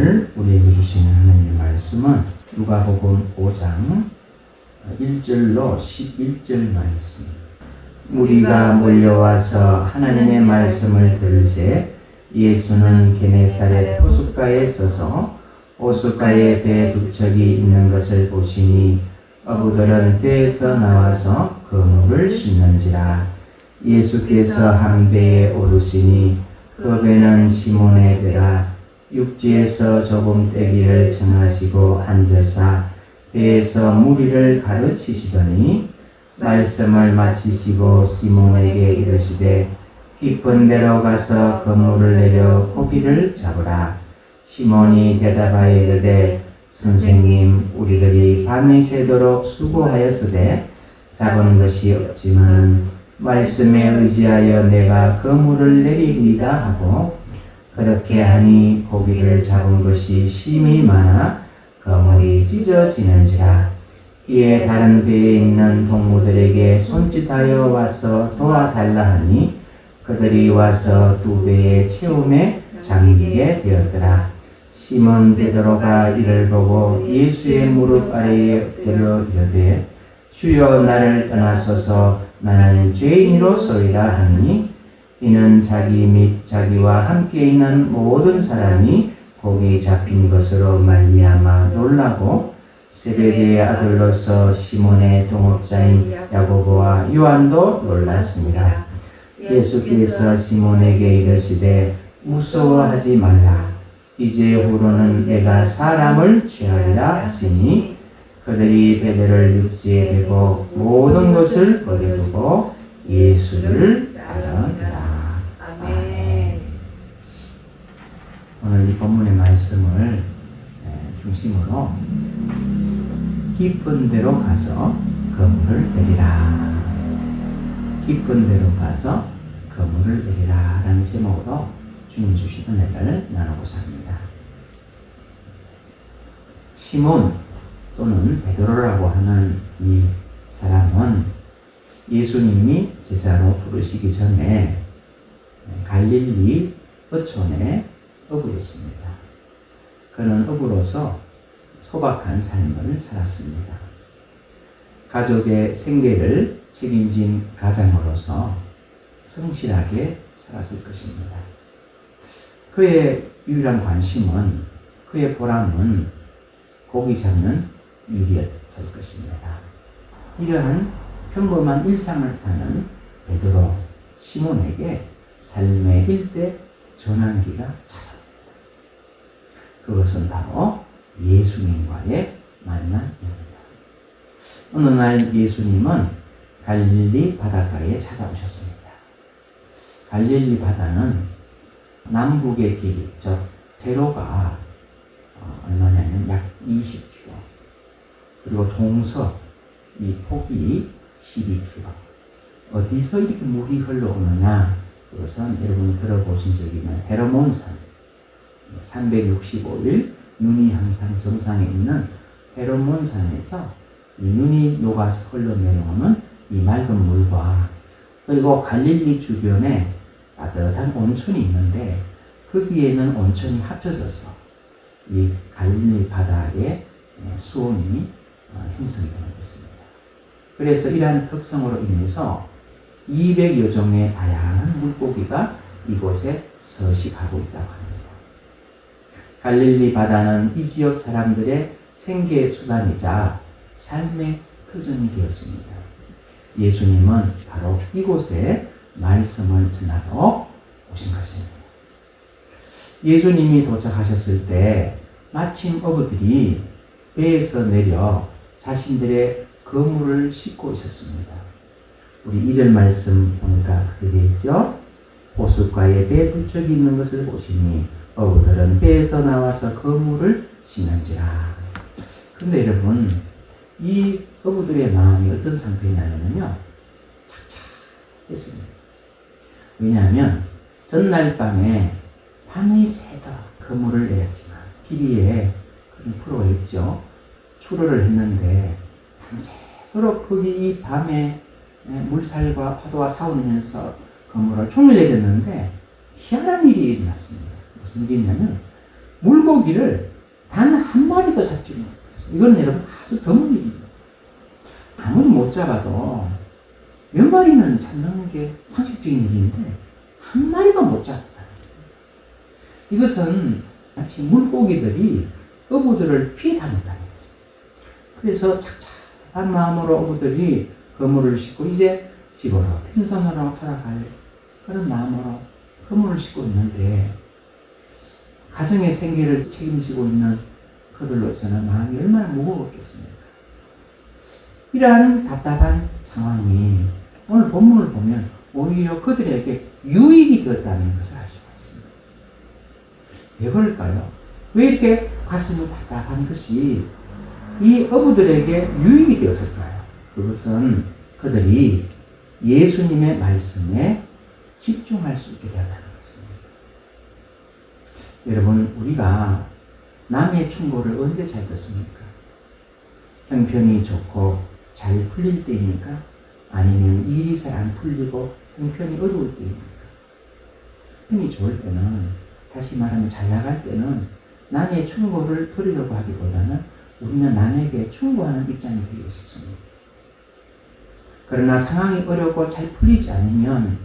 오늘 우리에게 주시는 하나님의 말씀은 누가복음 5장 1절로 11절 말씀. 무리가 몰려와서 하나님의 말씀을 들으세 예수는 게네사렛 호숫가에 서서 호숫가에 배 두 척이 있는 것을 보시니 어부들은 배에서 나와서 그물을 싣는지라. 예수께서 한 배에 오르시니 그 배는 시몬의 배라. 육지에서 조금 떼기를 청하시고 앉으사 배에서 무리를 가르치시더니 말씀을 마치시고 시몬에게 이르시되 깊은 데로 가서 그물을 내려 고기를 잡으라. 시몬이 대답하여 이르되 선생님, 우리들이 밤이 새도록 수고하였으되 잡은 것이 없지만 말씀에 의지하여 내가 그물을 내리리이다 하고 그렇게 하니 고기를 잡은 것이 심히 많아 그물이 찢어지는지라. 이에 다른 배에 있는 동무들에게 손짓하여 와서 도와달라 하니 그들이 와서 두 배의 채움에 잠기게 되었더라. 시몬 베드로가 이를 보고 예수의 무릎 아래에 엎드려 이르되 주여, 나를 떠나소서, 나는 죄인이로소이다 하니 이는 자기 및 자기와 함께 있는 모든 사람이 고기 잡힌 것으로 말미암아 놀라고 세베대의 아들로서 시몬의 동업자인 야고보와 요한도 놀랐습니다. 예수께서 시몬에게 이르시되 무서워하지 말라. 이제 후로는 내가 사람을 취하리라 하시니 그들이 배들을 육지에 대고 모든 것을 버려두고 예수를 따르니라. 아멘. 오늘 이 본문의 말씀을 중심으로 깊은 데로 가서 그물을 내리라. 깊은 데로 가서 그물을 내리라 라는 제목으로 주님 주신 은혜를 나누고자 합니다. 시몬 또는 베드로라고 하는 이 사람은 예수님이 제자로 부르시기 전에 갈릴리 어촌의 어부였습니다. 그는 어부로서 소박한 삶을 살았습니다. 가족의 생계를 책임진 가장으로서 성실하게 살았을 것입니다. 그의 유일한 관심은, 그의 보람은 고기 잡는 일이었을 것입니다. 이러한 평범한 일상을 사는 베드로, 시몬에게 삶의 일대 전환기가 찾아옵니다. 그것은 바로 예수님과의 만남입니다. 어느 날 예수님은 갈릴리 바닷가에 찾아오셨습니다. 갈릴리 바다는 남북의 길이, 즉 세로가 얼마냐면 약 20km, 그리고 동서 이 폭이 12km. 어디서 이렇게 물이 흘러오느냐? 그것은 여러분이 들어보신 적이 있는 헤르몬산, 365일 눈이 항상 정상에 있는 헤르몬산에서 이 눈이 녹아서 흘러내려오는 이 맑은 물과, 그리고 갈릴리 주변에 따뜻한 온천이 있는데 거기에 있는 온천이 합쳐져서 이 갈릴리 바다의 수온이 형성이 되는 것입니다. 그래서 이러한 특성으로 인해서 200여 종의 다양한 물고기가 이곳에 서식하고 있다고 합니다. 갈릴리 바다는 이 지역 사람들의 생계 수단이자 삶의 터전이 되었습니다. 예수님은 바로 이곳에 말씀을 전하러 오신 것입니다. 예수님이 도착하셨을 때 마침 어부들이 배에서 내려 자신들의 그물을 싣고 있었습니다. 우리 2절 말씀 보니까 그렇게 되어 있죠. 호숫가에 배 두 척이 있는 것을 보시니 어부들은 배에서 나와서 그물을 싣는지라. 그런데 여러분, 이 어부들의 마음이 어떤 상태냐면요, 착착했습니다. 왜냐하면 전날 밤에 밤이 새도록 그물을 내렸지만 길 위에 그런 프로가 있죠. 출어를 했는데 밤새도록 거기 이 밤에 물살과 파도와 싸우면서 그물을 종일 내렸는데 희한한 일이 일어났습니다. 무슨 일이냐면 물고기를 단 한 마리도 잡지 못했어요. 이건 여러분 아주 드문 일입니다. 아무리 못 잡아도 몇 마리는 잡는 게 상식적인 일인데 한 마리도 못 잡았다. 이것은 마치 물고기들이 어부들을 피해당했다는 것입니다. 그래서 착잡한 마음으로 어부들이 그물을 싣고 이제 집으로 빈손으로 돌아갈 그런 마음으로 그물을 싣고 있는데 가정의 생계를 책임지고 있는 그들로서는 마음이 얼마나 무거웠겠습니까? 이러한 답답한 상황이 오늘 본문을 보면 오히려 그들에게 유익이 되었다는 것을 알 수가 있습니다. 왜 그럴까요? 왜 이렇게 가슴이 답답한 것이 이 어부들에게 유익이 되었을까요? 그것은 그들이 예수님의 말씀에 집중할 수 있게 되었다는 것입니다. 여러분, 우리가 남의 충고를 언제 잘 듣습니까? 형편이 좋고 잘 풀릴 때입니까? 아니면 일이 잘 안 풀리고 형편이 어려울 때입니까? 형편이 좋을 때는, 다시 말하면 잘 나갈 때는 남의 충고를 들으려고 하기보다는 우리는 남에게 충고하는 입장이 되기 쉽습니다. 그러나 상황이 어렵고 잘 풀리지 않으면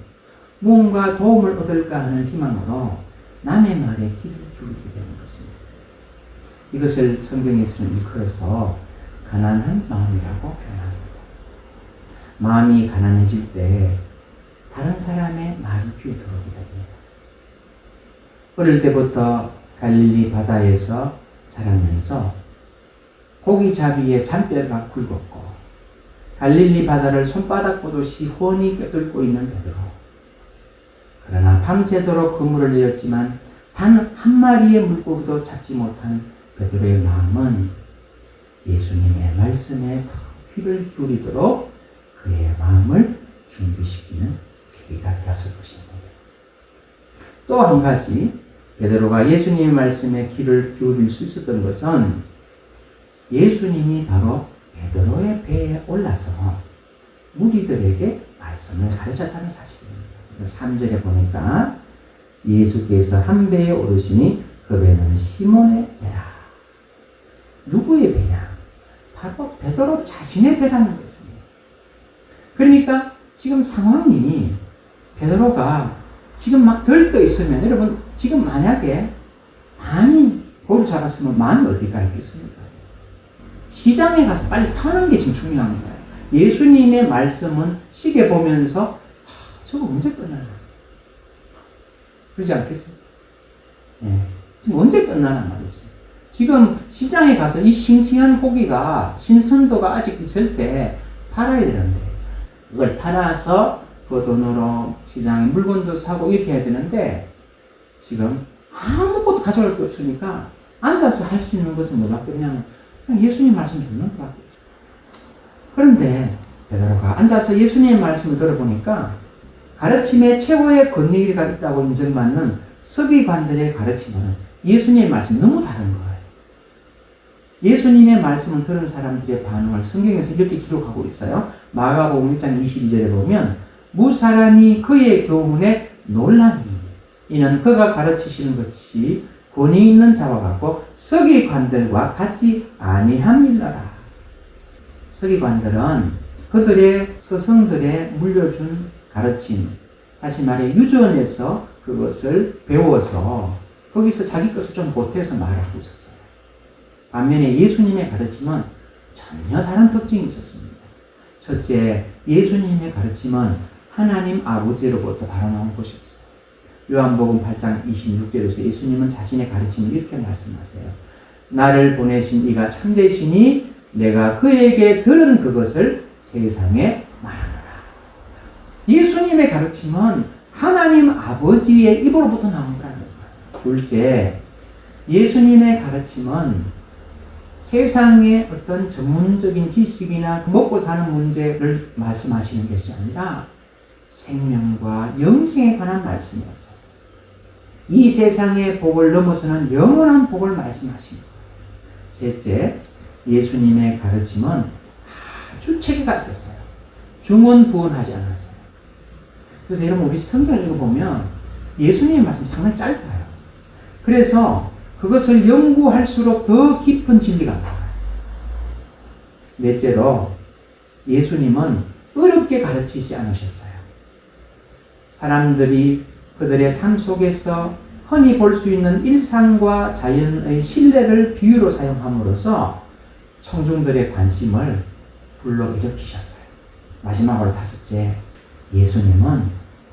무언가 도움을 얻을까 하는 희망으로 남의 말에 귀를 기울이게 되는 것입니다. 이것을 성경에서는 일컬어서 가난한 마음이라고 표현합니다. 마음이 가난해질 때 다른 사람의 말이 귀에 들어오게 됩니다. 어릴 때부터 갈릴리 바다에서 자라면서 고기잡이에 잔뼈가 굵었고 갈릴리 바다를 손바닥 보듯이 훤히 껴들고 있는 베드로. 그러나 밤새도록 그물을 내렸지만 단 한 마리의 물고기도 잡지 못한 베드로의 마음은 예수님의 말씀에 더 귀를 기울이도록 그의 마음을 준비시키는 계기가 되었을 것입니다. 또 한 가지 베드로가 예수님의 말씀에 귀를 기울일 수 있었던 것은 예수님이 바로 베드로의 배에 올라서 무리들에게 말씀을 가르쳤다는 사실입니다. 3절에 보니까 예수께서 한 배에 오르시니 그 배는 시몬의 배라. 누구의 배냐? 바로 베드로 자신의 배라는 것입니다. 그러니까 지금 상황이 베드로가 지금 막 들떠 있으면, 여러분 지금 만약에 많이 고를 잡았으면 많이 어디가 있겠습니까? 시장에 가서 빨리 파는 게 지금 중요한 거예요. 예수님의 말씀은 시계 보면서 저거 언제 끝나나? 그러지 않겠어요? 네. 지금 언제 끝나나 말이죠. 지금 시장에 가서 이 싱싱한 고기가 신선도가 아직 있을 때 팔아야 되는데 그걸 팔아서 그 돈으로 시장에 물건도 사고 이렇게 해야 되는데 지금 아무것도 가져갈 게 없으니까 앉아서 할 수 있는 것은 뭐밖에 그냥 예수님 말씀 듣는 것밖에 없어요. 그런데 베드로가 앉아서 예수님의 말씀을 들어보니까 가르침에 최고의 권위가 있다고 인정받는 서기관들의 가르침은 예수님의 말씀이 너무 다른 거예요. 예수님의 말씀을 들은 사람들의 반응을 성경에서 이렇게 기록하고 있어요. 마가복음 1장 22절에 보면 무사람이 그의 교훈에 놀라니 이는 그가 가르치시는 것이 권위 있는 자와 같고 서기관들과 같지 아니함이라. 서기관들은 그들의 스승들의 물려준 가르침, 다시 말해 유전에서 그것을 배워서 거기서 자기 것을 좀 보태서 말하고 있었어요. 반면에 예수님의 가르침은 전혀 다른 특징이 있었습니다. 첫째, 예수님의 가르침은 하나님 아버지로부터 바로 나온 것이었어요. 요한복음 8장 26절에서 예수님은 자신의 가르침을 이렇게 말씀하세요. 나를 보내신 이가 참되시니 내가 그에게 들은 그것을 세상에 말하노라. 예수님의 가르침은 하나님 아버지의 입으로부터 나온 거라는 거예요. 둘째, 예수님의 가르침은 세상의 어떤 전문적인 지식이나 먹고 사는 문제를 말씀하시는 것이 아니라 생명과 영생에 관한 말씀이었어요. 이 세상의 복을 넘어서는 영원한 복을 말씀하신 거예요. 셋째, 예수님의 가르침은 아주 체계가 있었어요. 중언부언하지 않았어요. 그래서 여러분 우리 성경을 읽어보면 예수님의 말씀이 상당히 짧아요. 그래서 그것을 연구할수록 더 깊은 진리가 나와요. 넷째로 예수님은 어렵게 가르치지 않으셨어요. 사람들이 그들의 삶 속에서 흔히 볼 수 있는 일상과 자연의 신뢰를 비유로 사용함으로써 청중들의 관심을 불러일으키셨어요. 마지막으로 다섯째, 예수님은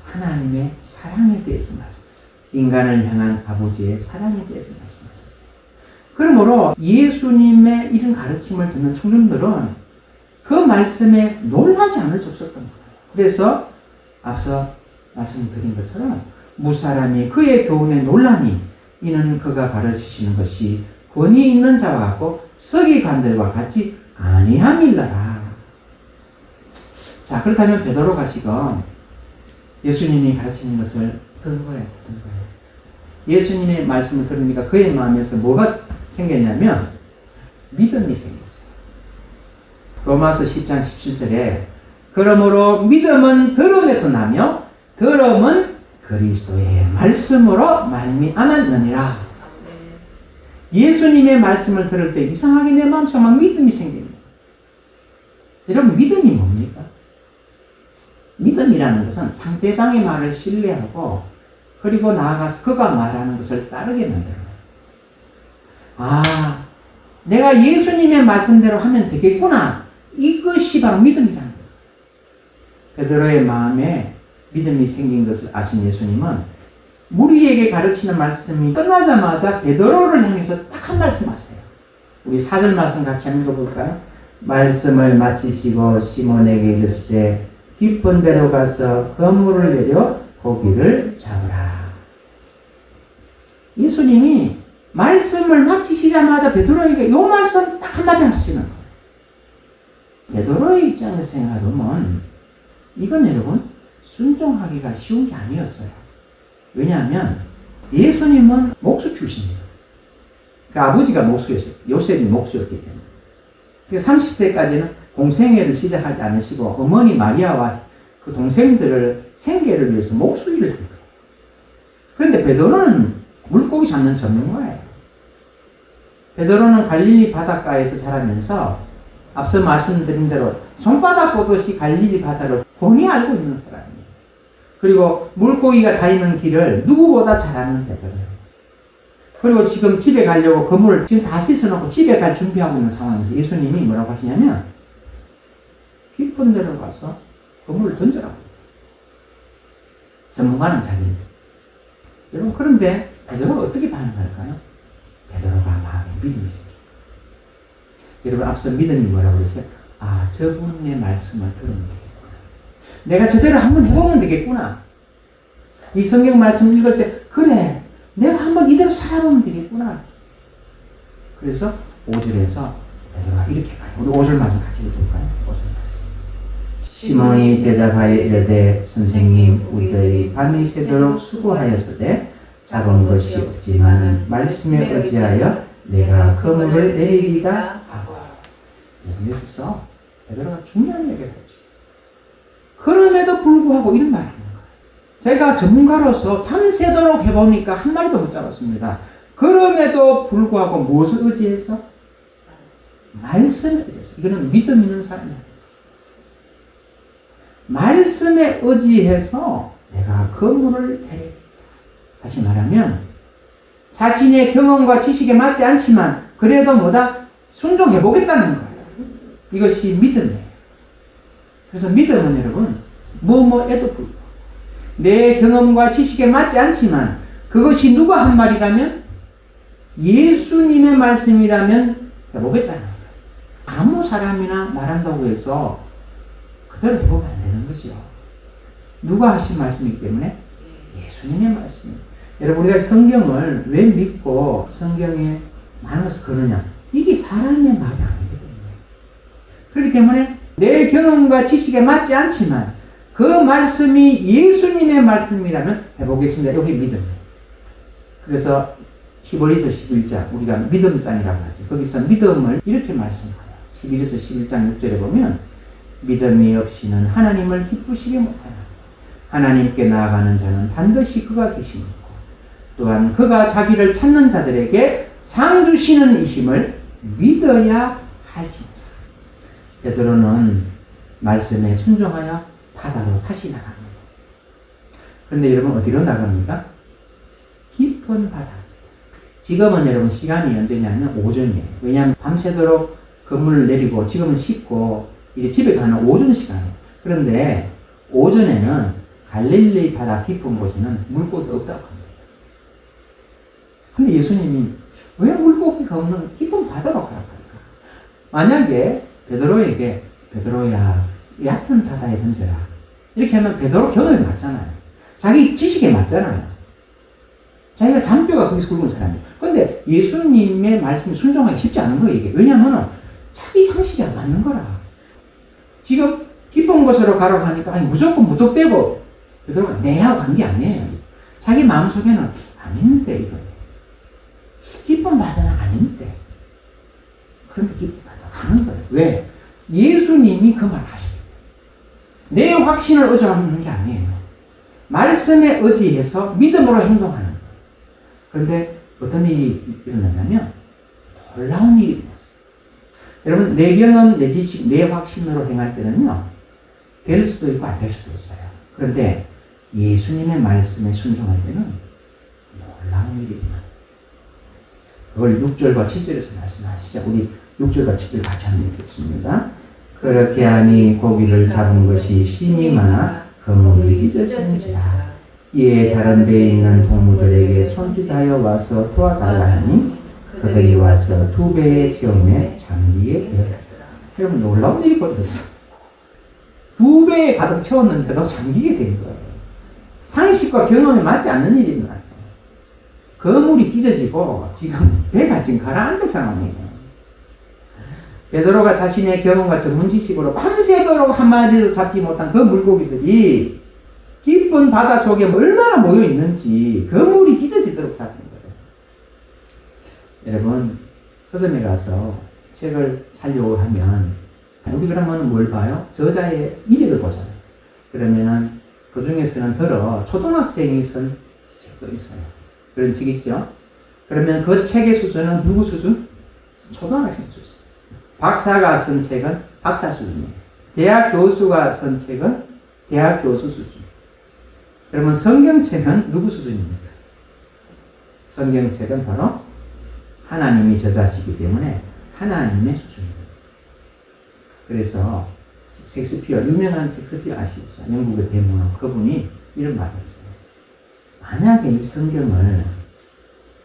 하나님의 사랑에 대해서 말씀하셨어요. 인간을 향한 아버지의 사랑에 대해서 말씀하셨어요. 그러므로 예수님의 이런 가르침을 듣는 청중들은 그 말씀에 놀라지 않을 수 없었던 거예요. 그래서 앞서 말씀드린 것처럼 무사람이 그의 교훈에 놀라니 이는 그가 가르치시는 것이 권위 있는 자와 같고 서기관들과 같이 아니함일라라. 자, 그렇다면 베드로가 지금 예수님이 가르치는 것을 듣는 거예요. 예수님의 말씀을 들으니까 그의 마음에서 뭐가 생겼냐면 믿음이 생겼어요. 로마서 10장 17절에 그러므로 믿음은 들음에서 나며 들음은 그리스도의 말씀으로 말미암았느니라. 예수님의 말씀을 들을 때 이상하게 내 마음속에 막 믿음이 생깁니다. 여러분, 믿음이 뭡니까? 믿음이라는 것은 상대방의 말을 신뢰하고 그리고 나아가서 그가 말하는 것을 따르게 만들어요. 아, 내가 예수님의 말씀대로 하면 되겠구나. 이것이 바로 믿음이라는 거예요. 베드로의 마음에 믿음이 생긴 것을 아신 예수님은 무리에게 가르치는 말씀이 끝나자마자 베드로를 향해서 딱 한 말씀 하세요. 우리 4절 말씀 같이 한번 읽어볼까요? 말씀을 마치시고 시몬에게 이르시되 때 깊은 데로 가서 그물을 내려 고기를 잡으라. 예수님이 말씀을 마치시자마자 베드로에게 이 말씀 딱 한마디 하시는 거예요. 베드로의 입장에서 생각하면 이건 여러분 순종하기가 쉬운 게 아니었어요. 왜냐하면 예수님은 목수 출신이에요. 그 아버지가 목수였어요. 요셉이 목수였기 때문에. 그래서 30세까지는 공생애를 시작하지 않으시고 어머니 마리아와 그 동생들을 생계를 위해서 목수 일을 한 거예요. 그런데 베드로는 물고기 잡는 전문가예요. 베드로는 갈릴리 바닷가에서 자라면서 앞서 말씀드린 대로 손바닥 보듯이 갈릴리 바다를 훤히 알고 있는 사람이에요. 그리고 물고기가 다니는 길을 누구보다 잘 아는 베드로예요. 그리고 지금 집에 가려고 그물을 지금 다 씻어놓고 집에 갈 준비하고 있는 상황에서 예수님이 뭐라고 하시냐면 깊은 데로 가서 그물을 던져라고. 전문가는 자기입니다. 여러분, 그런데 베드로가 어떻게 반응할까요? 베드로가 마음에 믿음이 있습니다. 여러분, 앞서 믿음이 뭐라고 그랬어요? 아, 저분의 말씀을 들으면 되겠구나. 내가 저대로 한번 해보면 되겠구나. 이 성경 말씀 읽을 때 그래, 내가 한번 이대로 살아보면 되겠구나. 그래서 5절에서 베드로가 이렇게 가요. 우리 5절 말씀 같이 읽어볼까요? 5절 말씀. 시몬이 대답하여 이르되 선생님, 우리들이 밤이 새도록 수고하였으되 잡은 것이 없지만 말씀에 의지하여 내가 그물을 내리리다 하고. 여기서 베드로가 중요한 얘기를 하죠. 그럼에도 불구하고 이런 말을 하는 거예요. 제가 전문가로서 밤새도록 해보니까 한 마리도 못 잡았습니다. 그럼에도 불구하고 무엇을 의지해서? 말씀에 의지해서. 이거는 믿음 있는 사람이에요. 말씀에 의지해서 내가 그물을 내리. 다시 말하면 자신의 경험과 지식에 맞지 않지만 그래도 뭐다? 순종해보겠다는 거예요. 이것이 믿음이에요. 그래서 믿음은 여러분 뭐뭐에도 불구하고 내 경험과 지식에 맞지 않지만 그것이 누가 한 말이라면 예수님의 말씀이라면 해보겠다는 거예요. 아무 사람이나 말한다고 해서 그대로 해보면 안 되는 거죠. 누가 하신 말씀이기 때문에 예수님의 말씀입니다. 여러분, 우리가 성경을 왜 믿고 성경에 나눠서 거느냐? 이게 사람의 말이 아니거든요. 그렇기 때문에 내 경험과 지식에 맞지 않지만 그 말씀이 예수님의 말씀이라면 해보겠습니다. 여기 믿음이에요. 그래서 히브리서 11장, 우리가 믿음장이라고 하죠. 거기서 믿음을 이렇게 말씀해요. 히브리서 11장 6절에 보면 믿음이 없이는 하나님을 기쁘시게 못하나. 하나님께 나아가는 자는 반드시 그가 계심이고 또한 그가 자기를 찾는 자들에게 상 주시는 이심을 믿어야 할지니라. 베드로는 말씀에 순종하여 바다로 다시 나갑니다. 그런데 여러분 어디로 나갑니까? 깊은 바다. 지금은 여러분 시간이 언제냐면 오전이에요. 왜냐하면 밤새도록 건물을 내리고 지금은 씻고 이제 집에 가는 오전 시간이에요. 그런데 오전에는 갈릴리 바다 깊은 곳에는 물고기 없다고 합니다. 근데 예수님이 왜 물고기가 없는 깊은 바다로 가라고 할까? 만약에 베드로에게 베드로야 얕은 바다에 던져라 이렇게 하면 베드로 경험이 맞잖아요. 자기 지식에 맞잖아요. 자기가 잔뼈가 거기서 굵은 사람이에요. 근데 예수님의 말씀에 순종하기 쉽지 않은 거예요, 이게. 왜냐하면 자기 상식이 안 맞는 거라. 지금 깊은 곳으로 가라고 하니까 아니, 무조건 무턱대고 베드로가 내하고 간 게 아니에요. 자기 마음속에는 아닌데 이거. 깊은 바다는 아닌데. 그런데 깊은 바다 가는 거예요. 왜? 예수님이 그 말을 하시거든요. 내 확신을 의존하는 게 아니에요. 말씀에 의지해서 믿음으로 행동하는 거예요. 그런데 어떤 일이 일어나냐면 놀라운 일이 일어났어요. 여러분 내 경험, 내 지식, 내 확신으로 행할 때는요 될 수도 있고 안 될 수도 있어요. 그런데 예수님의 말씀에 순종할 때는 놀라운 일이 일어나요. 그걸 6절과 7절에서 말씀하시죠. 우리 6절과 7절 같이 한번 읽겠습니다. 그렇게 하니 고기를 잡은 것이 심히 많아 그물이 찢어지는지라. 이에 다른 배에 있는 동무들에게 손짓하여 와서 도와달라 하니 그들이 와서 두 배의 체험에 잠기게 되었다. 여러분 놀라운 일이 벌어졌어. 두 배에 가득 채웠는데도 잠기게 된 거예요. 상식과 경험에 맞지 않는 일이 일어났어요. 그물이 찢어지고 지금 배가 지금 가라앉을 상황이에요. 베드로가 자신의 경험과 전문 지식으로 밤새도록 한 마리도 잡지 못한 그 물고기들이 깊은 바다 속에 얼마나 모여 있는지 그 물이 찢어지도록 잡는 거예요. 여러분 서점에 가서 책을 사려고 하면 우리 그러면 뭘 봐요? 저자의 이력을 보잖아요. 그러면은 그 중에서는 들어 초등학생이 쓴 책도 있어요. 그런 책 있죠? 그러면 그 책의 수준은 누구 수준? 초등학생 수준. 박사가 쓴 책은 박사 수준이에요. 대학 교수가 쓴 책은 대학 교수 수준. 그러면 성경책은 누구 수준입니까? 성경책은 바로 하나님이 저자시기 때문에 하나님의 수준입니다. 그래서 셰익스피어, 유명한 셰익스피어 아시죠? 영국의 대문학 그분이 이런 말을 했어요. 만약에 이 성경을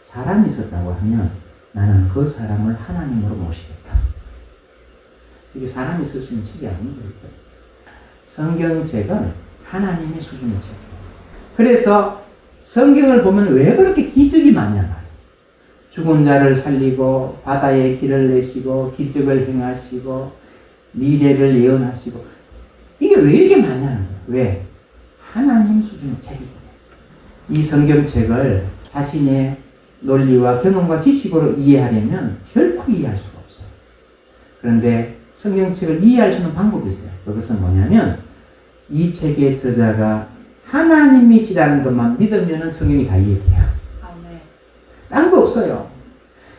사람이 썼다고 하면 나는 그 사람을 하나님으로 모시겠다. 이게 사람이 쓸 수 있는 책이 아닌 거예요. 성경책은 하나님의 수준의 책. 그래서 성경을 보면 왜 그렇게 기적이 많냐. 죽은 자를 살리고 바다에 길을 내시고 기적을 행하시고 미래를 예언하시고 이게 왜 이렇게 많냐는 거예요. 왜? 하나님 수준의 책이거든요. 이 성경책을 자신의 논리와 경험과 지식으로 이해하려면 결코 이해할 수가 없어요. 그런데 성경책을 이해할 수 있는 방법이 있어요. 그것은 뭐냐면 이 책의 저자가 하나님이시라는 것만 믿으면 성경이 다 이해돼요. 딴 거 없어요.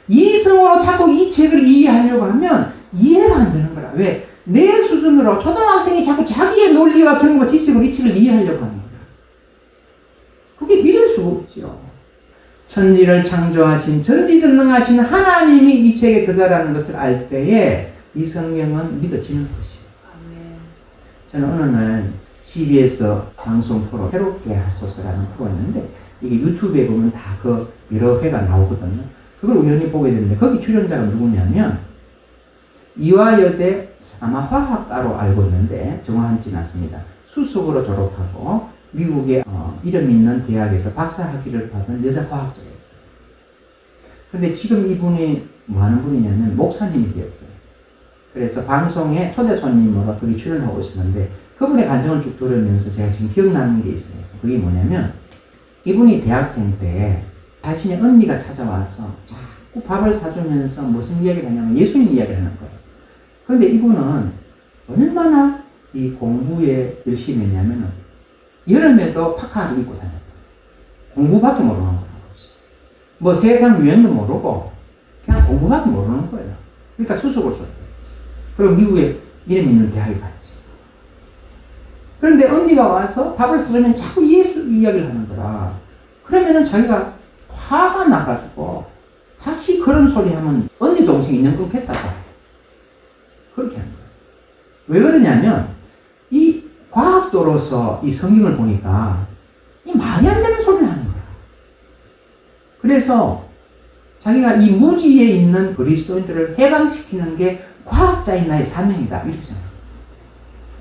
이성으로 자꾸 이 책을 이해하려고 하면 이해가 안 되는 거라. 왜? 내 수준으로 초등학생이 자꾸 자기의 논리와 경험과 지식으로 이 책을 이해하려고 하는 거야. 그게 믿을 수가 없죠. 천지를 창조하신 전지전능하신 하나님이 이 책의 저자라는 것을 알 때에 이 성경은 믿어지는 것이에요. 저는 어느 날 CBS 방송 프로 새롭게 하소서라는 프로가 있는데 이게 유튜브에 보면 다 그 여러 회가 나오거든요. 그걸 우연히 보게 됐는데 거기 출연자가 누구냐면 이화여대 아마 화학과로 알고 있는데 정확하지는 않습니다. 수석으로 졸업하고 미국의 이름 있는 대학에서 박사학위를 받은 여자 과학자가 있어요. 근데 지금 이분이 뭐 하는 분이냐면 목사님이 되었어요. 그래서 방송에 초대 손님으로 거기 출연하고 있었는데 그분의 간증을 쭉 들으면서 제가 지금 기억나는 게 있어요. 그게 뭐냐면 이분이 대학생 때 자신의 언니가 찾아와서 자꾸 밥을 사주면서 무슨 이야기를 하냐면 예수님 이야기를 하는 거예요. 그런데 이분은 얼마나 이 공부에 열심히 했냐면 여름에도 파카를 입고 다녔어요. 공부밖에 모르는 거라고. 뭐 세상 유행도 모르고 그냥 공부밖에 모르는 거예요. 그러니까 수석을 줬어요. 그리고 미국에 이름 있는 대학에 갔지. 그런데 언니가 와서 밥을 사주면 자꾸 예수 이야기를 하는 거라. 그러면은 자기가 화가 나가지고 다시 그런 소리 하면 언니 동생 인연 끊겠다고. 그렇게 하는 거예요. 왜 그러냐면 이 과학도로서 이 성경을 보니까 이 말이 안 되는 소리를 하는 거야. 그래서 자기가 이 무지에 있는 그리스도인들을 해방시키는 게 과학자인 나의 사명이다. 이렇게 생각해요.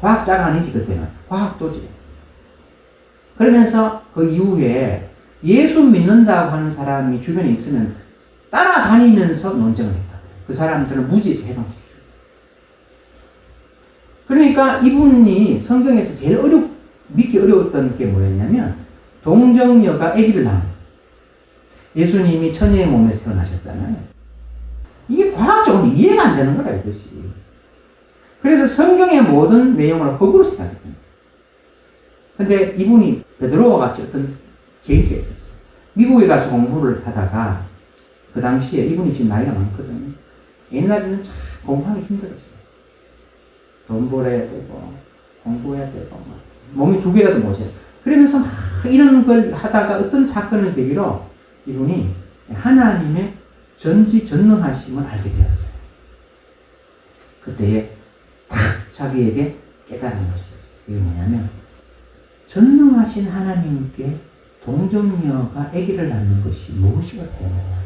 과학자가 아니지 그때는. 과학도지. 그러면서 그 이후에 예수 믿는다고 하는 사람이 주변에 있으면 따라다니면서 논쟁을 했다. 그 사람들을 무지에서 해방시키고. 그러니까 이분이 성경에서 제일 믿기 어려웠던 게 뭐였냐면 동정녀가 아기를 낳은. 예수님이 처녀의 몸에서 태어나셨잖아요. 이게 과학적으로 이해가 안 되는 거라 이것이. 그래서 성경의 모든 내용을 허구로 생각했거든요. 근데 이분이 베드로와 같이 어떤 계기가 있었어요. 미국에 가서 공부를 하다가 그 당시에 이분이 지금 나이가 많거든요. 옛날에는 참 공부하기 힘들었어요. 돈 벌어야 되고 공부해야 되고 몸이 두 개라도 못해요. 그러면서 막 이런 걸 하다가 어떤 사건을 계기로 이분이 하나님의 전지전능하심을 알게 되었어요. 그때에 딱 자기에게 깨달은 것이었어요. 이게 뭐냐면 전능하신 하나님께 동정녀가 아기를 낳는 것이 무엇이가 되느냐.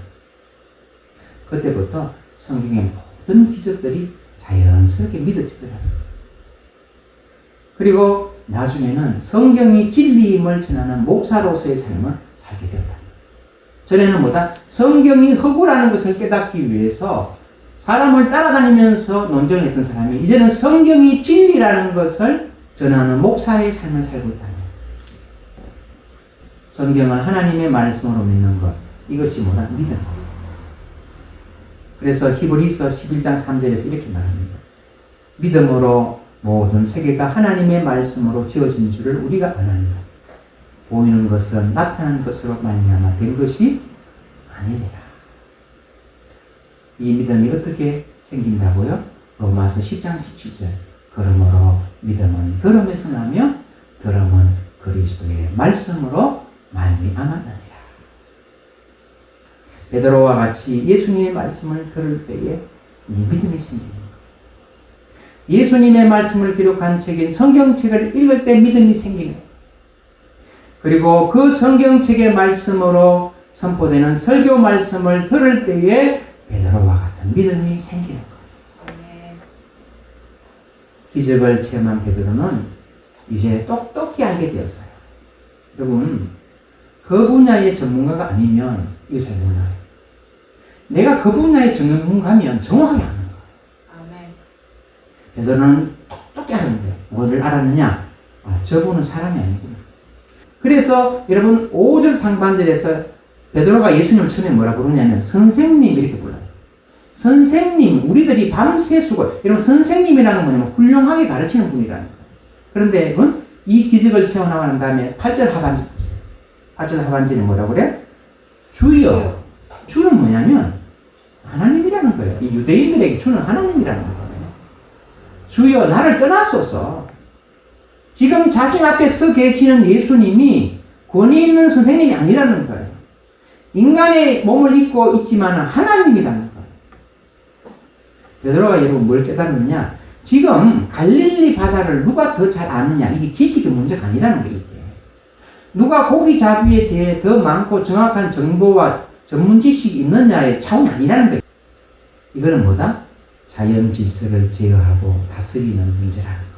그때부터 성경의 모든 기적들이 자연스럽게 믿어지더라고요. 그리고 나중에는 성경이 진리임을 전하는 목사로서의 삶을 살게 되었다. 전에는 뭐다? 성경이 허구라는 것을 깨닫기 위해서 사람을 따라다니면서 논쟁을 했던 사람이 이제는 성경이 진리라는 것을 전하는 목사의 삶을 살고 있다. 성경은 하나님의 말씀으로 믿는 것. 이것이 뭐다? 믿음. 그래서 히브리서 11장 3절에서 이렇게 말합니다. 믿음으로 모든 세계가 하나님의 말씀으로 지어진 줄을 우리가 아나니라. 보이는 것은 나타난 것으로 말미암아 된 것이 아니니라. 이 믿음이 어떻게 생긴다고요? 로마서 10장 17절. 그러므로 믿음은 들음에서 나며 들음은 그리스도의 말씀으로 말미암았느니라. 베드로와 같이 예수님의 말씀을 들을 때에 이 믿음이 생깁니다. 예수님의 말씀을 기록한 책인 성경책을 읽을 때 믿음이 생기는, 그리고 그 성경책의 말씀으로 선포되는 설교 말씀을 들을 때에 베드로와 같은 믿음이 생기는 것. 기적을 체험한 베드로는 이제 똑똑히 알게 되었어요. 여러분, 그 분야의 전문가가 아니면 이거 잘 몰라요. 내가 그 분야의 전문가면 정확하게 아는 거예요. 베드로는 똑똑히 알았는데 뭐를 알았느냐? 저분은 사람이 아니구나. 그래서 여러분 5절 상반절에서 베드로가 예수님을 처음에 뭐라 부르냐면 선생님 이렇게 불러요. 선생님, 우리들이 밤새 수고. 여러분 선생님이라는 건 뭐냐면 훌륭하게 가르치는 분이라는 거예요. 그런데 이 기적을 체험하고 난 다음에 8절 하반절 보세요. 8절 하반절이 뭐라고 그래? 주여. 주는 뭐냐면 하나님이라는 거예요. 이 유대인들에게 주는 하나님이라는 거예요. 주여 나를 떠나소서. 지금 자신 앞에 서 계시는 예수님이 권위 있는 선생님이 아니라는 거예요. 인간의 몸을 입고 있지만 하나님이라는 거예요. 베드로가 여러분 뭘 깨달았느냐? 지금 갈릴리 바다를 누가 더 잘 아느냐? 이게 지식의 문제가 아니라는 거예요. 누가 고기 잡이에 대해 더 많고 정확한 정보와 전문 지식이 있느냐의 차원이 아니라는 거예요. 이거는 뭐다? 자연 질서를 제어하고 다스리는 문제라는 거예요.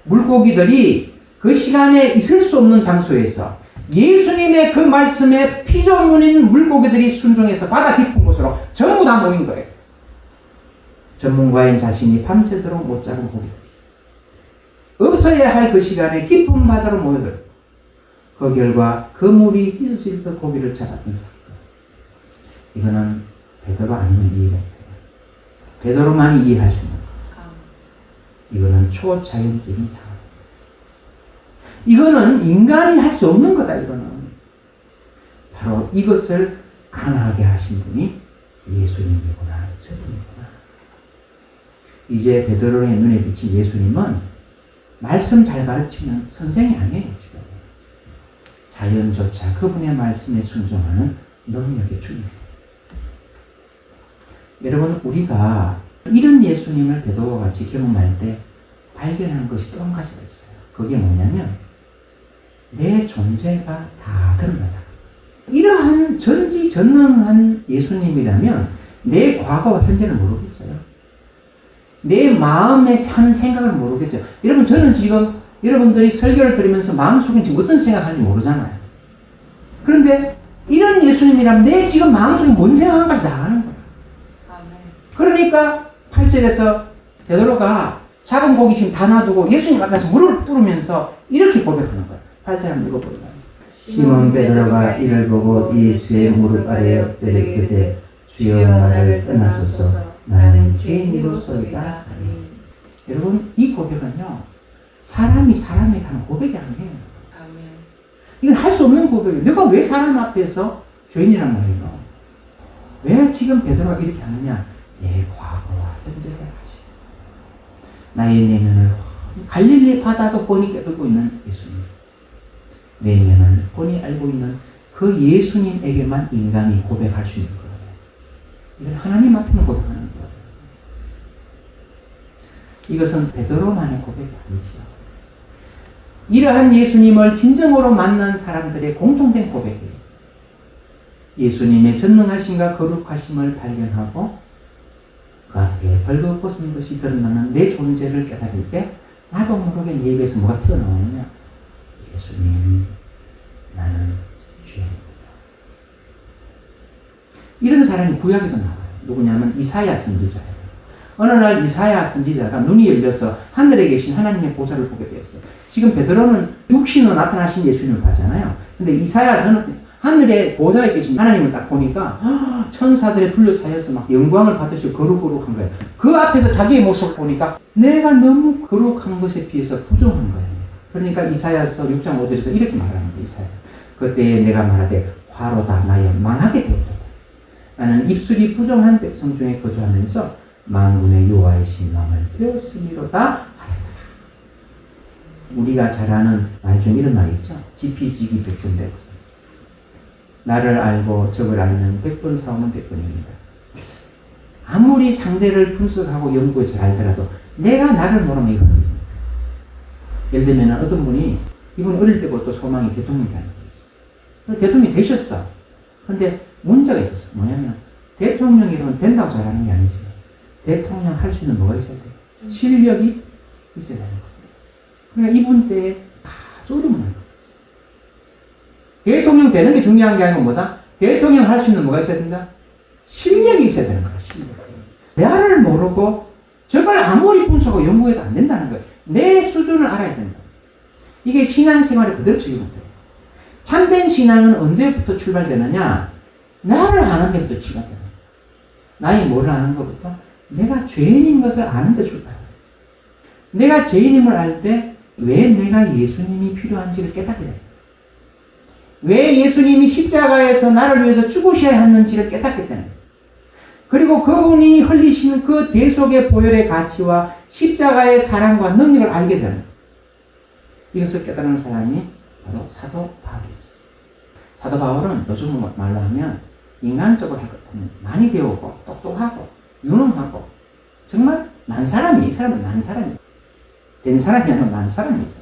물고기들이 그 시간에 있을 수 없는 장소에서 예수님의 그 말씀에 피조물인 물고기들이 순종해서 바다 깊은 곳으로 전부 다 모인 거예요. 전문가인 자신이 밤새도록 못 잡은 고기들. 없어야 할 그 시간에 깊은 바다로 모여들고 그 결과 그 물이 찢어질 때 고기를 잡았던 사건. 이거는 베드로 아니면 이해가 돼요. 베드로만이 이해할 수 있는 거예요. 이거는 초자연적인 상황. 이거는 인간이 할 수 없는 거다. 이거는 바로 이것을 강하게 하신 분이 예수님이구나, 저분이구나. 이제 베드로의 눈에 비친 예수님은 말씀 잘 가르치는 선생이 아니에요, 지금. 자연조차 그분의 말씀에 순종하는 능력의 주입니다. 여러분, 우리가 이런 예수님을 베드로와 같이 경험할 때 발견하는 것이 또 한 가지가 있어요. 그게 뭐냐면 내 존재가 다 드러나다. 이러한 전지전능한 예수님이라면 내 과거와 현재를 모르겠어요. 내 마음에 사는 생각을 모르겠어요. 여러분, 저는 지금 여러분들이 설교를 들으면서 마음속에 지금 어떤 생각하는지 모르잖아요. 그런데 이런 예수님이라면 내 지금 마음속에 뭔 생각하는지 다 아는 거예요. 그러니까 8절에서 베드로가 작은 고기 지금 다 놔두고 예수님 앞에서 무릎을 꿇으면서 이렇게 고백하는 거예요. 8절 한번 읽어볼까요? 시몬 베드로가 이를 보고 예수의 무릎 아래에 엎드리되 주여 나를 떠나소서 나는 죄인으로소이다. 여러분, 이 고백은요, 사람이 사람에게 하는 고백이 아니에요. 이건 할 수 없는 고백이에요. 내가 왜 사람 앞에서 죄인이란 말이에요? 왜 지금 베드로가 이렇게 하느냐? 내 과거와 현재를 하시. 나의 내면을 갈릴리 바다도 뻔히 깨닫고 있는 예수님. 내면을 뻔히 알고 있는 그 예수님에게만 인간이 고백할 수 있는 거예요. 이건 하나님 앞에만 고백하는 거예요. 이것은 베드로만의 고백이 아니죠. 이러한 예수님을 진정으로 만난 사람들의 공통된 고백이에요. 예수님의 전능하심과 거룩하심을 발견하고 그 앞에 벌거벗은 것이 드러나는 내 존재를 깨달을 때 나도 모르게 내 입에서 뭐가 튀어나오느냐? 예수님, 나는 죄인이다. 이런 사람이 구약에도 나와요. 누구냐면 이사야 선지자예요. 어느 날 이사야 선지자가 눈이 열려서 하늘에 계신 하나님의 보좌를 보게 되었어요. 지금 베드로는 육신으로 나타나신 예수님을 봤잖아요. 근데 이사야서는 하늘에 보좌에 계신 하나님을 딱 보니까 천사들에 둘러싸여서 막 영광을 받으시고 거룩거룩한 거예요. 그 앞에서 자기의 모습을 보니까 내가 너무 거룩한 것에 비해서 부족한 거예요. 그러니까 이사야서 6장 5절에서 이렇게 말하는 거예요. 이사야. 그때 내가 말하되 화로다 나여 망하게 되었다. 나는 입술이 부정한 백성 중에 거주하면서 만군의 여호와이신 마음을 배웠으리로다 하였다. 우리가 잘 아는 말 중 이런 말이 있죠. 지피지기 백전백선. 나를 알고 적을 알면 100번 싸우면 100번입니다. 아무리 상대를 분석하고 연구해서 알더라도 내가 나를 모르면 이건 예를 들면 어떤 분이 이분 어릴 때부터 소망이 대통령이 되는 거였어요. 대통령이 되셨어. 근데 문제가 있었어. 뭐냐면 대통령이라면 된다고 잘하는 게 아니지. 대통령 할 수 있는 뭐가 있어야 돼? 실력이 있어야 되는 거예요. 그러니까 이분 때에 아주 어려운 거예요. 대통령 되는 게 중요한 게 아니고 뭐다? 대통령 할 수 있는 뭐가 있어야 된다? 실력이 있어야 되는 거야. 실력. 나를 모르고 저걸 아무리 분석하고 연구해도 안 된다는 거예요. 내 수준을 알아야 된다. 이게 신앙생활에 그대로 적용돼요. 참된 신앙은 언제부터 출발되느냐? 나를 아는 데부터 시작돼요. 나의 뭐를 아는 것부터 내가 죄인인 것을 아는 데 출발해요. 내가 죄인임을 알 때 왜 내가 예수님이 필요한지를 깨닫게 돼요. 왜 예수님이 십자가에서 나를 위해서 죽으셔야 했는지를 깨닫게 되는 거예요. 그리고 그분이 흘리시는 그 대속의 보혈의 가치와 십자가의 사랑과 능력을 알게 되는 거예요. 이것을 깨달은 사람이 바로 사도 바울이죠. 사도 바울은 요즘 말로 하면 인간적으로 할 것 같으면 많이 배우고 똑똑하고 유능하고 정말 난 사람이, 이 사람은 난 사람이에요. 된 사람이 아니라 난 사람이죠.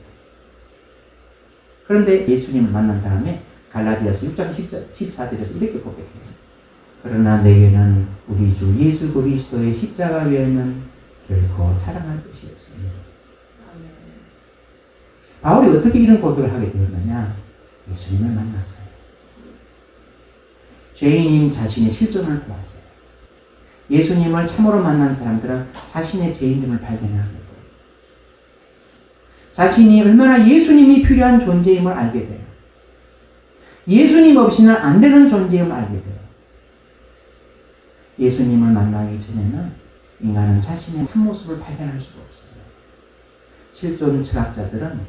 그런데 예수님을 만난 다음에 갈라디아서 6장 14절에서 이렇게 고백해요. 그러나 내게는 우리 주 예수 그리스도의 십자가 외에는 결코 자랑할 것이 없습니다. 바울이 어떻게 이런 고백을 하게 되었느냐? 예수님을 만났어요. 죄인인 자신의 실존을 보았어요. 예수님을 참으로 만난 사람들은 자신의 죄인됨을 발견합니다. 자신이 얼마나 예수님이 필요한 존재임을 알게 돼요. 예수님 없이는 안 되는 존재임을 알게 돼요. 예수님을 만나기 전에는 인간은 자신의 참모습을 발견할 수가 없어요. 실존 철학자들은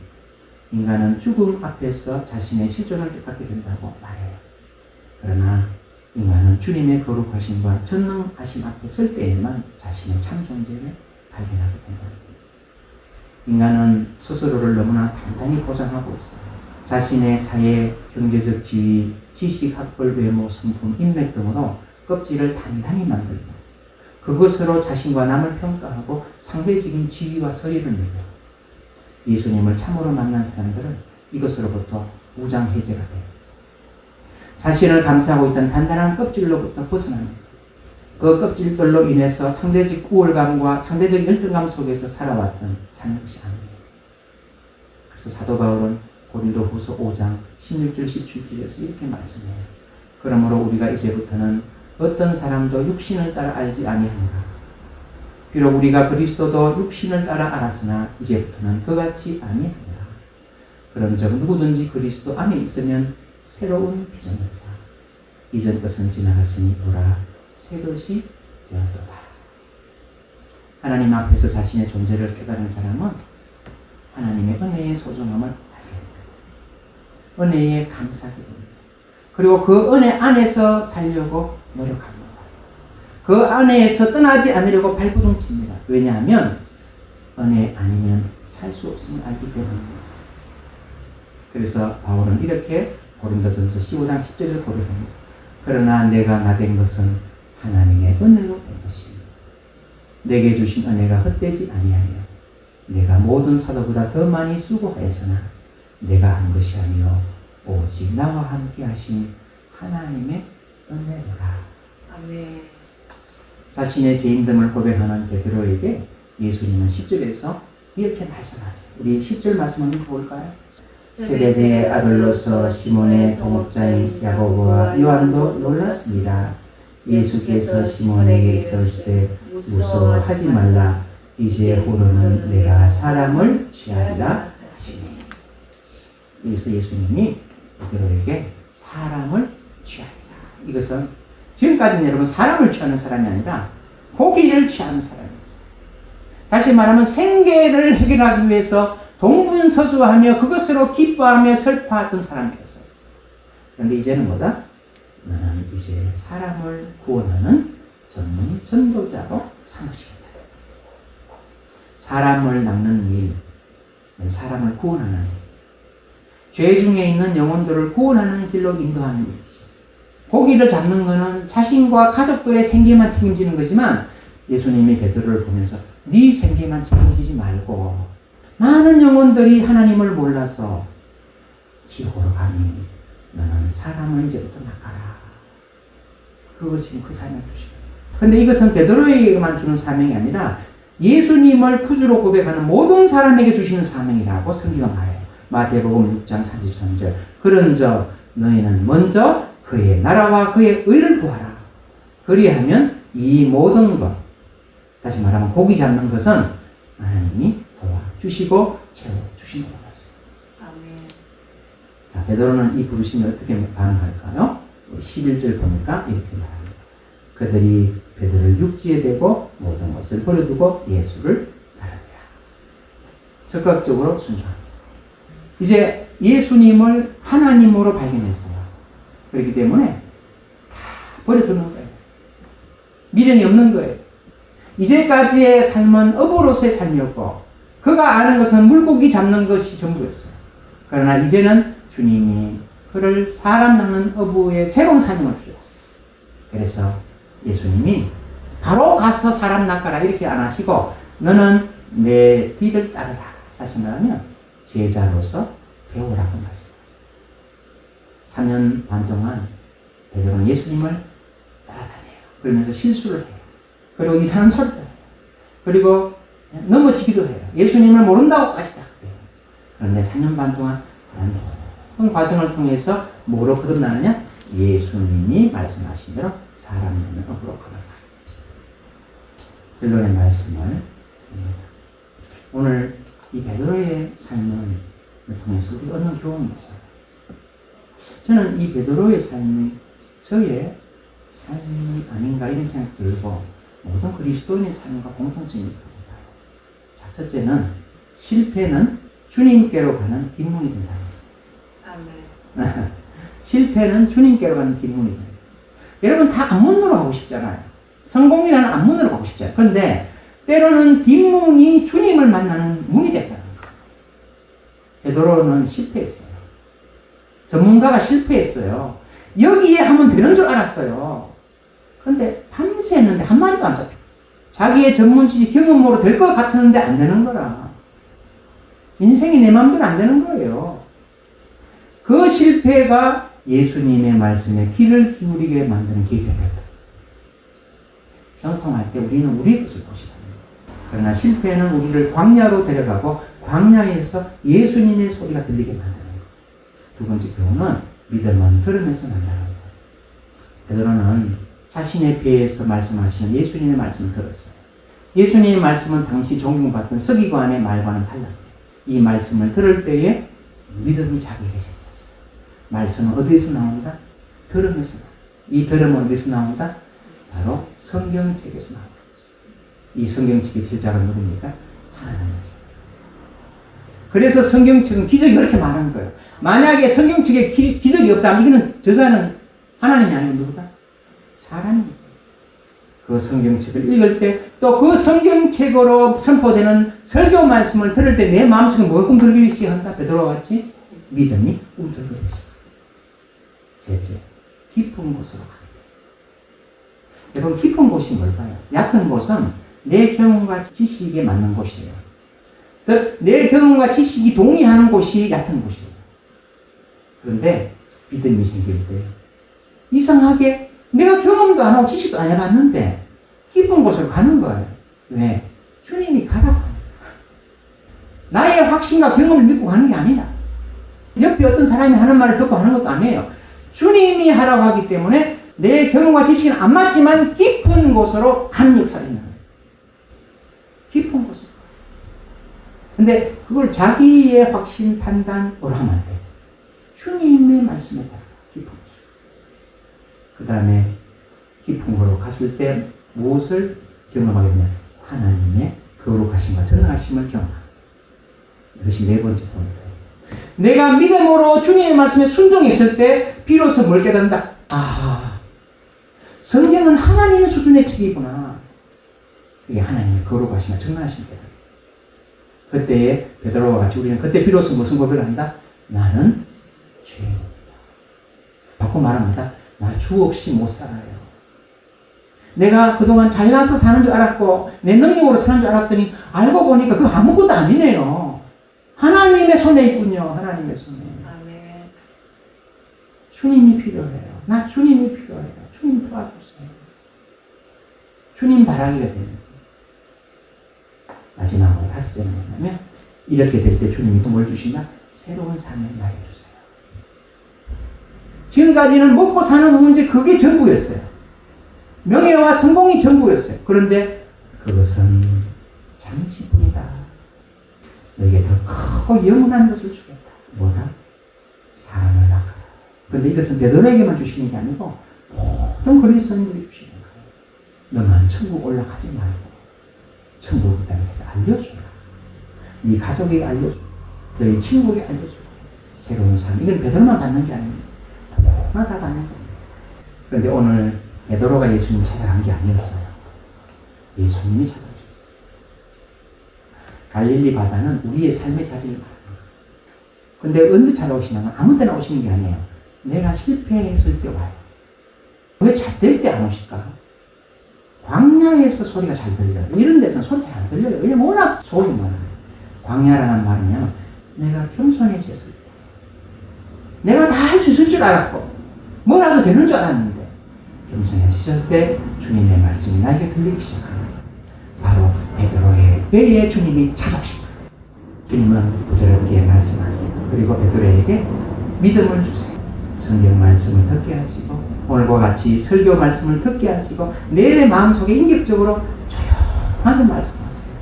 인간은 죽음 앞에서 자신의 실존을 깨닫게 된다고 말해요. 그러나 인간은 주님의 거룩하심과 전능하심 앞에 설 때에만 자신의 참 존재를 발견하게 된다. 인간은 스스로를 너무나 단단히 보장하고 있어요. 자신의 사회, 경제적 지위, 지식, 학벌, 외모, 성품, 인맥 등으로 껍질을 단단히 만들고 그것으로 자신과 남을 평가하고 상대적인 지위와 서열을 내고 예수님을 참으로 만난 사람들은 이것으로부터 무장해제가 돼요. 자신을 감싸고 있던 단단한 껍질로부터 벗어납니다. 그 껍질들로 인해서 상대적 우월감과 상대적 열등감 속에서 살아왔던 사는 것이 아니에요. 그래서 사도 바울은 고린도후서 5장 16절 17절에서 이렇게 말씀해요. 그러므로 우리가 이제부터는 어떤 사람도 육신을 따라 알지 아니하노라. 비록 우리가 그리스도도 육신을 따라 알았으나 이제부터는 그같이 아니하노라. 그런즉 누구든지 그리스도 안에 있으면 새로운 피조물이다. 이전 것은 지나갔으니 보라 새 것이 되었도다. 하나님 앞에서 자신의 존재를 깨달은 사람은 하나님의 은혜의 소중함을 알게 됩니다. 은혜에 감사하게 됩니다. 그리고 그 은혜 안에서 살려고 노력합니다. 그 안에서 떠나지 않으려고 발버둥칩니다. 왜냐하면 은혜 아니면 살 수 없음을 알기 때문입니다. 그래서 바울은 이렇게 고린도전서 15장 10절을 고백합니다. 그러나 내가 나된 것은 하나님의 은혜로 된 것입니다. 내게 주신 은혜가 헛되지 아니하여 내가 모든 사도보다 더 많이 수고하였으나 내가 한 것이 아니요 오직 나와 함께 하신 하나님의 은혜로라. 아멘. 자신의 죄인됨을 고백하는 베드로에게 예수님은 10절에서 이렇게 말씀하세요. 우리 10절 말씀 한번 볼까요? 세베대의 아들로서 시몬의 동업자인 야고보와 요한도 놀랐습니다. 예수께서 시몬에게 이르시되 무서워하지 말라. 이제 후로는 내가 사람을 취하리라 하시니. 여기서 예수님이 베드로에게 사람을 취하리라. 이것은 지금까지는 여러분 사람을 취하는 사람이 아니라 고기를 취하는 사람이었어요. 다시 말하면 생계를 해결하기 위해서 동분서주하며 그것으로 기뻐하며 슬퍼하던 사람이었어요. 그런데 이제는 뭐다? 너는 이제 사람을 구원하는 전문 전도자로 삼으시겠다. 사람을 낚는 일, 사람을 구원하는 일, 죄 중에 있는 영혼들을 구원하는 길로 인도하는 일이죠. 고기를 잡는 것은 자신과 가족들의 생계만 책임지는 거지만 예수님이 베드로를 보면서 네 생계만 책임지지 말고 많은 영혼들이 하나님을 몰라서 지옥으로 가니 너는 사람을 이제부터 낚아라. 그거 지금 그 사명을 주시고. 근데 이것은 베드로에게만 주는 사명이 아니라 예수님을 구주로 고백하는 모든 사람에게 주시는 사명이라고 성경가 말해요. 마태복음 6장 33절. 그런저 너희는 먼저 그의 나라와 그의 의를 구하라. 그리하면 이 모든 것, 다시 말하면 고기 잡는 것은 하나님이 도와주시고 채워주신다고 했습니다. 아멘. 자, 베드로는 이 부르심에 어떻게 반응할까요? 11절 보니까 이렇게 말합니다. 그들이 베드로를 육지에 대고 모든 것을 버려두고 예수를 따르니라. 적극적으로 순종합니다. 이제 예수님을 하나님으로 발견했어요. 그렇기 때문에 다 버려두는 거예요. 미련이 없는 거예요. 이제까지의 삶은 어부로서의 삶이었고 그가 아는 것은 물고기 잡는 것이 전부였어요. 그러나 이제는 주님이 그를 사람 낚는 어부의 새로운 사명을 주셨어요. 그래서 예수님이 바로 가서 사람 낚아라 이렇게 안 하시고 너는 내 뒤를 따르라. 다시 말하면 제자로서 배우라고 말씀하셨어요. 3년 반 동안 베드로는 예수님을 따라다녀요. 그러면서 실수를 해요. 그리고 이상한 소리도 해요. 그리고 넘어지기도 해요. 예수님을 모른다고까지 다 그래요. 그런데 3년 반 동안 그런 과정을 통해서 뭐로 거듭나느냐? 예수님이 말씀하신 대로 사람 낚는 업으로 거듭나겠지. 결론의 말씀을 드립니다. 오늘 이 베드로의 삶을 통해서 우리 얻는 교훈이 있어요. 저는 이 베드로의 삶이 저의 삶이 아닌가 이런 생각 들고 모든 그리스도인의 삶과 공통점이 있다고 봐요. 자, 첫째는 실패는 주님께로 가는 뒷문이 된다. 아멘. 실패는 주님께로 가는 길문이다. 여러분 다 앞문으로 가고 싶잖아요. 성공이라는 앞문으로 가고 싶잖아요. 그런데 때로는 뒷문이 주님을 만나는 문이 됐다는 거예요. 베드로는 실패했어요. 전문가가 실패했어요. 여기에 하면 되는 줄 알았어요. 그런데 밤새 했는데 한 마리도 안 잡혀. 자기의 전문 지식 경험으로 될 것 같았는데 안 되는 거라. 인생이 내 마음대로 안 되는 거예요. 그 실패가 예수님의 말씀에 귀를 기울이게 만드는 계기가 됐다. 형통할 때 우리는 우리의 것을 보시다. 그러나 실패는 우리를 광야로 데려가고 광야에서 예수님의 소리가 들리게 만드는 거예요. 두 번째 교훈은 믿음은 들으면서 만나는 거예요. 베드로는 자신의 배에서 말씀하시는 예수님의 말씀을 들었어요. 예수님의 말씀은 당시 존경받던 서기관의 말과는 달랐어요. 이 말씀을 들을 때에 믿음이 자기에게 생겼어요. 말씀은 어디에서 나온다? 들으면서 나온다. 이 들음은 어디서 나온다? 바로 성경책에서 나온다. 이 성경책의 제자가 누굽니까? 하나님이었어요. 그래서 성경책은 기적이 그렇게 많은 거예요. 만약에 성경책에 기적이 없다면 이거는 저자는 하나님이 아니고 누구다? 사람입니다. 그 성경책을 읽을 때 또 그 성경책으로 선포되는 설교 말씀을 들을 때 내 마음속에 뭐가 꿈틀거리기 시작한다? 베드로와 같이 믿음이 꿈틀거리기 시작한다. 셋째, 깊은 곳으로 가게 돼. 여러분 깊은 곳이 뭘까요? 얕은 곳은 내 경험과 지식에 맞는 곳이에요. 즉 내 경험과 지식이 동의하는 곳이 얕은 곳이에요. 그런데 믿음이 생길 때 이상하게 내가 경험도 안 하고 지식도 안 해봤는데 깊은 곳으로 가는 거예요. 왜? 주님이 가라고. 나의 확신과 경험을 믿고 가는 게 아니라 옆에 어떤 사람이 하는 말을 듣고 하는 것도 아니에요. 주님이 하라고 하기 때문에 내 경험과 지식은 안 맞지만 깊은 곳으로 가는 역사가 있는 거예요. 깊은 곳으로. 근데 그걸 자기의 확신, 판단으로 하면 안 돼요. 주님의 말씀에 따라 깊은 곳으로. 그 다음에 깊은 곳으로 갔을 때 무엇을 경험하게 되냐? 하나님의 거룩하심과 전능하심을 경험합니다. 이것이 네 번째 포인트예요. 내가 믿음으로 주님의 말씀에 순종했을 때 비로소 뭘 깨닫는다? 아, 성경은 하나님 수준의 책이구나. 그게 하나님의 거룩하심과 전능하심을 깨닫는다. 그때에 베드로와 같이 우리는 그때 비로소 무슨 고백을 한다? 나는 죄인이다. 바꿔 말합니다. 나 주 없이 못 살아요. 내가 그동안 잘나서 사는 줄 알았고 내 능력으로 사는 줄 알았더니 알고 보니까 그거 아무것도 아니네요. 하나님의 손에 있군요. 하나님의 손에. 아멘. 주님이 필요해요. 나 주님이 필요해요. 주님 도와주세요. 주님 바라기가 됩니다. 마지막으로 다섯째는 뭐냐면 이렇게 될 때 주님이 또 뭘 주신다? 새로운 삶을 말해주세요. 지금까지는 먹고 사는 문제 그게 전부였어요. 명예와 성공이 전부였어요. 그런데 그것은 잠시뿐이다. 너에게 더 크고 영원한 것을 주겠다. 뭐다? 사랑을 낳아라. 그런데 이것은 베드로에게만 주시는 게 아니고 모든 그리스도인들이 주시는 거예요. 너만 천국 올라가지 말고 천국 있다는 사실을 알려주라. 네 가족에게 알려주라. 너희 친구에게 알려주라. 새로운 삶. 이건 베드로만 받는 게 아닙니다. 누구나 다 받는 겁니다. 그런데 오늘 베드로가 예수님을 찾아간 게 아니었어요. 예수님이 찾아오셨어요. 갈릴리 바다는 우리의 삶의 자리를 말합니다. 그런데 언제 찾아오시냐면 아무 때나 오시는 게 아니에요. 내가 실패했을 때 와요. 왜 잘 될 때 안 오실까? 광야에서 소리가 잘 들려요. 이런 데서는 소리 잘 안 들려요. 왜냐면 워낙 소음이 많아요. 광야라는 말은요, 내가 겸손해졌을 때, 내가 다 할 수 있을 줄 알았고, 뭐라도 되는 줄 알았는데, 겸손해지실 때 주님의 말씀이 나에게 들리기 시작합니다. 바로 베드로의 배에 주님이 찾아오십니다. 주님은 부드럽게 말씀하세요. 그리고 베드로에게 믿음을 주세요. 성경 말씀을 듣게 하시고 오늘과 같이 설교 말씀을 듣게 하시고 내 마음속에 인격적으로 조용하게 말씀하세요.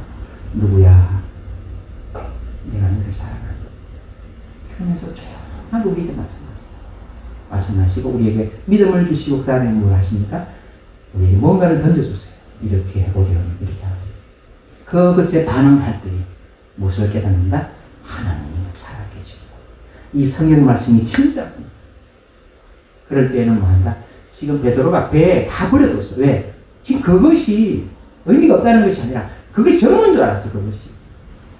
누구야? 내가 너를 사랑한다. 그러면서 조용하게 우리에게 말씀하세요. 말씀하시고 우리에게 믿음을 주시고 그 다음에 뭘 하십니까? 우리에게 뭔가를 던져주세요. 이렇게 해보렴. 이렇게 하세요. 그것에 반응할 때 무엇을 깨닫는다? 하나님이 살아계시고 이 성경 말씀이 진짜입니다. 그럴 때는 뭐 한다? 지금 베드로가 배에 다 버려뒀어. 왜? 지금 그것이 의미가 없다는 것이 아니라 그게 정은 줄 알았어. 그것이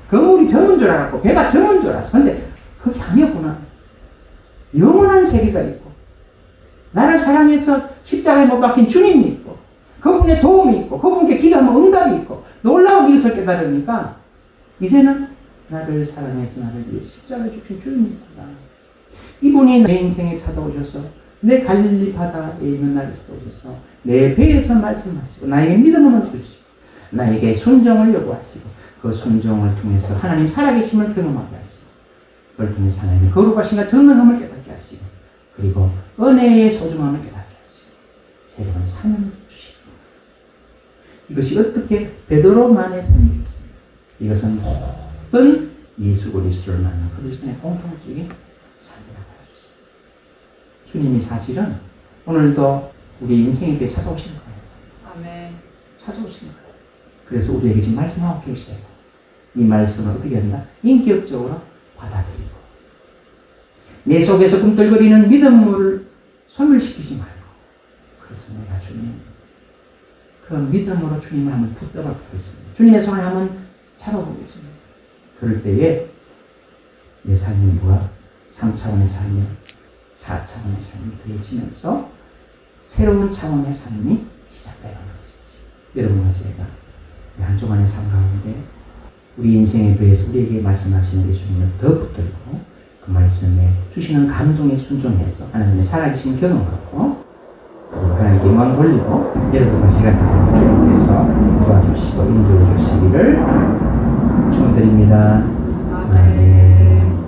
그물이 정은 줄 알았고 배가 정은 줄 알았어. 근데 그게 아니었구나. 영원한 세계가 있고 나를 사랑해서 십자가에 못 박힌 주님이 있고 그분의 도움이 있고 그분께 기도하면 응답이 있고 놀라운 이것을 깨달으니까 이제는 나를 사랑해서 나를 위해 십자가에 죽신 주님이 있구나. 이분이 내 인생에 찾아오셔서 내 갈릴리 바다에 있는 나를 찾아오셔서 내 배에서 말씀하시고 나에게 믿음을 주시고 나에게 순종을 요구하시고 그 순종을 통해서 하나님 살아계심을 경험하게 하시고 그걸 통해서 하나님의 거룩하신가 전능함을 깨닫게 하시고 그리고 은혜의 소중함을 깨닫게 하시고 새로운 삶을 주시고 이것이 어떻게 베드로만의 삶이겠습니까? 이것은 모든 예수 그리스도를 만난 그리스도의 공통적인 삶이라고 하셨습니다. 주님이 사실은 오늘도 우리 인생에게 찾아오시는 거예요. 아멘. 찾아오시는 거예요. 그래서 우리에게 지금 말씀하고 계셔요. 이 말씀을 어떻게 한다? 인격적으로 받아들이고 내 속에서 꿈틀거리는 믿음을 소멸시키지 말고 그렇습니다. 주님 그 믿음으로 주님을 한번 붙들어 보겠습니다. 주님의 손을 한번 잡아보겠습니다. 그럴 때에 내 삶이 뭐가 3차원의 삶이 4차원의 삶이 더해지면서 새로운 차원의 삶이 시작되는 것이죠. 여러분과 제가 한 주간의 삶 가운데 우리 인생에 대해서 우리에게 말씀하시는 예수님을 더 붙들고 그 말씀에 주시는 감동에 순종해서 하나님의 살아계신 경험하고 하나님께 영광 돌리고 여러분과 제가 주님께서 도와주시고 인도해 주시기를 축원드립니다. 아멘.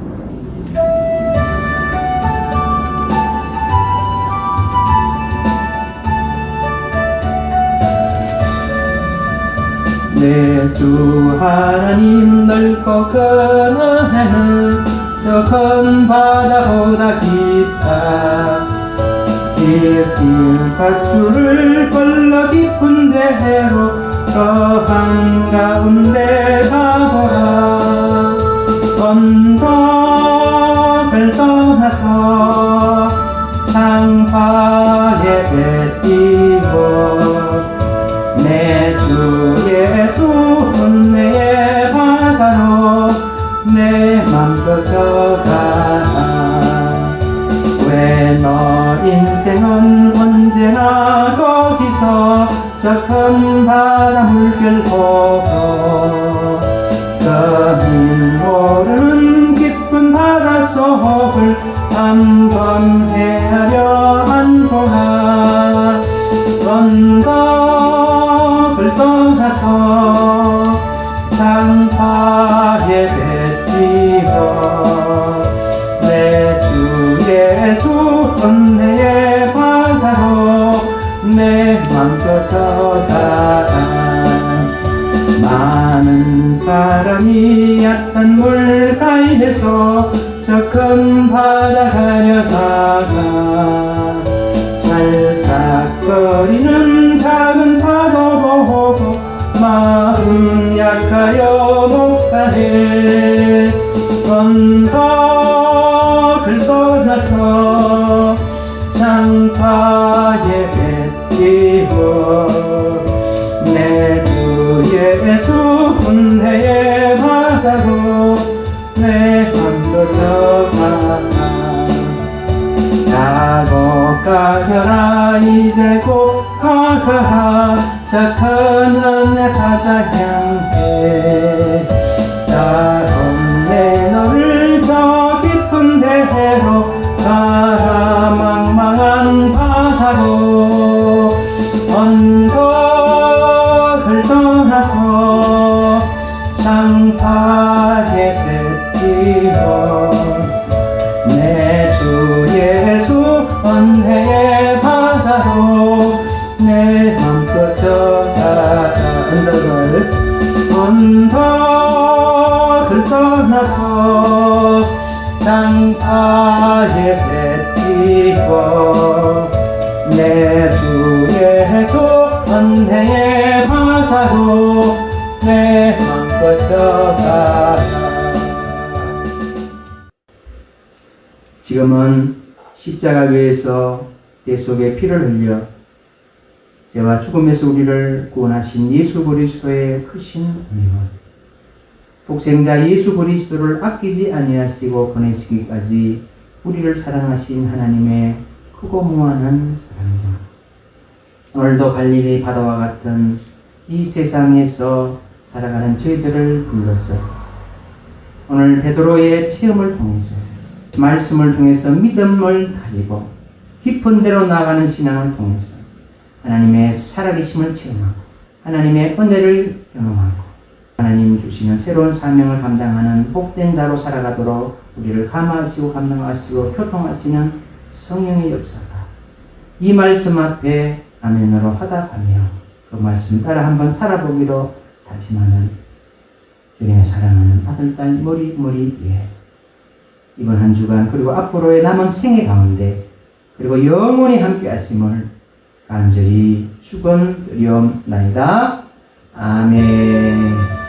내 주 하나님 넓고 큰 은혜는 저 큰 바다보다 깊다. 깊은 밧줄을 걸러 깊은 데로 저 한가운데 가보라. 언덕을 떠나서 창파에 뱉이고 내 주 예수 은혜의 바다로 내 맘 뻗어가. 왜 너 인생은 언제나 거기서 저 큰 바다 물결 보고 그 모르는 깊은 바닷속을 한번 헤아려 안고라. 언덕을 떠나서 창파에 뱉이고 내 주 예수 은혜의 바다로 내 맘 뻗어가. 많은 사람이 얕은 물가에서 저 큰 바다 가려다가 찰싹거리는 작은 파도 보고 마음 약하여 못 가네. 언덕을 떠나서 창파에 뱉이고 내 주 예수 은혜의 바다로 내 맘 뻗어가. 자고 가거라 이제 곧 가거라 저 큰 은혜 바다 향해. 자hôm 내 너를 저 깊은 데로 가라. 망망한 바다로 언덕을 떠나서 창파에 뱉이고 내 주 예수 은혜의 바다로 내 맘 뻗어가. 언덕을 떠나서 창파에 뱉이고 내 주 예수 은혜의 바다로 내 맘 뻗어가. 지금은 십자가 위에서 내 속에 피를 흘려 죄와 죽음에서 우리를 구원하신 예수 그리스도의 크신 은혜와 독생자 예수 그리스도를 아끼지 아니하시고 보내시기까지 우리를 사랑하신 하나님의 크고 무한한 사랑과 오늘도 갈릴리 바다와 같은 이 세상에서 살아가는 저희들을 불러서 오늘 베드로의 체험을 통해서 말씀을 통해서 믿음을 가지고 깊은 데로 나아가는 신앙을 통해서 하나님의 살아계심을 체험하고 하나님의 은혜를 경험하고 하나님 주시는 새로운 사명을 감당하는 복된 자로 살아가도록 우리를 감화하시고 감당하시고 교통하시는 성령의 역사가 이 말씀 앞에 아멘으로 화답하며 그 말씀 따라 한번 살아보기로 다짐하는 주님의 사랑하는 아들, 딸, 머리 위에 이번 한 주간 그리고 앞으로의 남은 생애 가운데 그리고 영원히 함께 하심을 간절히 축원드리옵나이다. 아멘.